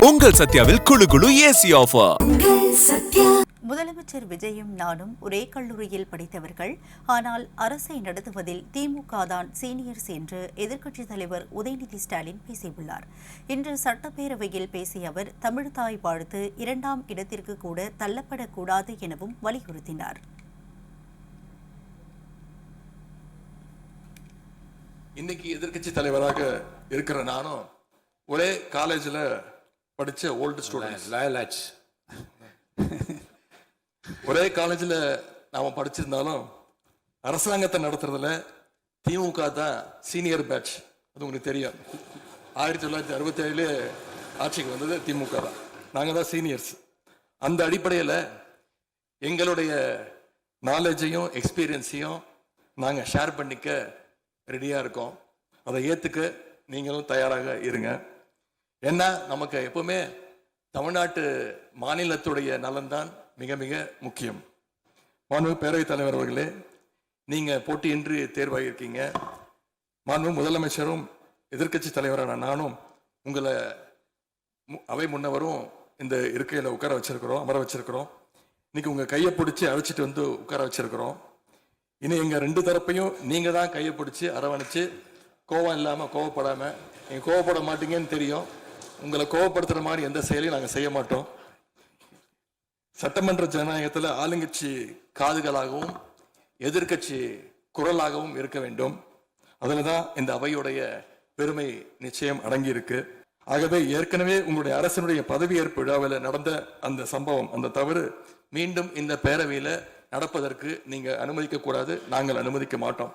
உங்கள் சத்யாவில் குளு குளு ஏசி ஆஃபர். முதலமைச்சர் விஜயும் நானும் ஒரே கல்லூரியில் படித்தவர்கள். ஆனால் அரசை நடத்துவதில் திமுக தான் சீனியர்ஸ் என்று எதிர்க்கட்சித் தலைவர் உதயநிதி ஸ்டாலின் பேசியுள்ளார். இன்று சட்டப்பேரவையில் பேசிய அவர் தமிழ்தாய் வாழ்த்து 2ஆம் இடத்திற்கு கூட தள்ளப்படக்கூடாது எனவும் வலியுறுத்தினார். இன்னைக்கு எதிர்க்கட்சி தலைவராக இருக்கிற நானும் ஒரே காலேஜில் படித்த ஓல்டு ஸ்டூடெண்ட்ஸ். ஒரே காலேஜில் நாம் படிச்சிருந்தாலும் அரசாங்கத்தை நடத்துறதுல திமுக தான் சீனியர் பேட்ச். அது உங்களுக்கு தெரியும். 1967 ஆட்சிக்கு வந்தது திமுக தான். நாங்கள் தான் சீனியர்ஸ். அந்த அடிப்படையில் எங்களுடைய நாலேஜையும் எக்ஸ்பீரியன்ஸையும் நாங்கள் ஷேர் பண்ணிக்க ரெடியாக இருக்கோம். அதை ஏற்றுக்க நீங்களும் தயாராக இருங்க. ஏன்னா நமக்கு எப்பவுமே தமிழ்நாட்டு மாநிலத்துடைய நலன்தான் மிக மிக முக்கியம். மாண்பு பேரவைத் தலைவர் அவர்களே, நீங்கள் போட்டியின்றி தேர்வாகியிருக்கீங்க. மாண்பு முதலமைச்சரும் எதிர்க்கட்சி தலைவரான நானும் உங்களை அவை முன்னவரும் இந்த இருக்கையில் உட்கார வச்சிருக்கிறோம், அமர வச்சிருக்கிறோம். இன்னைக்கு உங்கள் கையை பிடிச்சி அழைச்சிட்டு வந்து உட்கார வச்சிருக்கிறோம். இனி எங்கள் 2 தரப்பையும் நீங்கள் தான் கையை பிடிச்சி அரவணைச்சு கோவம் இல்லாமல் கோவப்படாமல், நீங்கள் கோவப்பட மாட்டீங்கன்னு தெரியும். உங்களை கோவப்படுத்துகிற மாதிரி எந்த செயலையும் நாங்கள் செய்ய மாட்டோம். சட்டமன்ற ஜனநாயகத்தில் ஆளுங்கட்சி காதுகளாகவும் எதிர்கட்சி குரலாகவும் இருக்க வேண்டும். அதில் தான் இந்த அவையுடைய பெருமை நிச்சயம் அடங்கியிருக்கு. ஆகவே ஏற்கனவே உங்களுடைய அரசனுடைய பதவியேற்பு விழாவில் நடந்த அந்த சம்பவம், அந்த தவறு மீண்டும் இந்த பேரவையில் நடப்பதற்கு நீங்கள் அனுமதிக்க கூடாது. நாங்கள் அனுமதிக்க மாட்டோம்.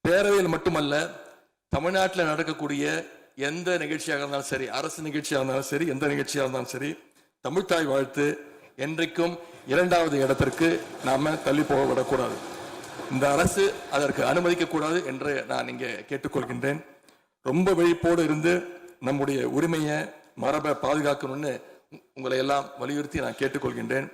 பேரவையில் மட்டுமல்ல, தமிழ்நாட்டில் நடக்கக்கூடிய எந்த நிகழ்ச்சியாக இருந்தாலும் சரி, அரசு நிகழ்ச்சியாக இருந்தாலும் சரி, எந்த நிகழ்ச்சியாக இருந்தாலும் சரி, தமிழ்தாய் வாழ்த்து என்றைக்கும் 2வது இடத்திற்கு நாம தள்ளி போக விடக்கூடாது. இந்த அரசு அதற்கு அனுமதிக்க கூடாது என்று நான் இங்கே கேட்டுக்கொள்கின்றேன். ரொம்ப விழிப்போடு இருந்து நம்முடைய உரிமையை மரபை பாதுகாக்கணும்னு உங்களை எல்லாம் வலியுறுத்தி நான் கேட்டுக்கொள்கின்றேன்.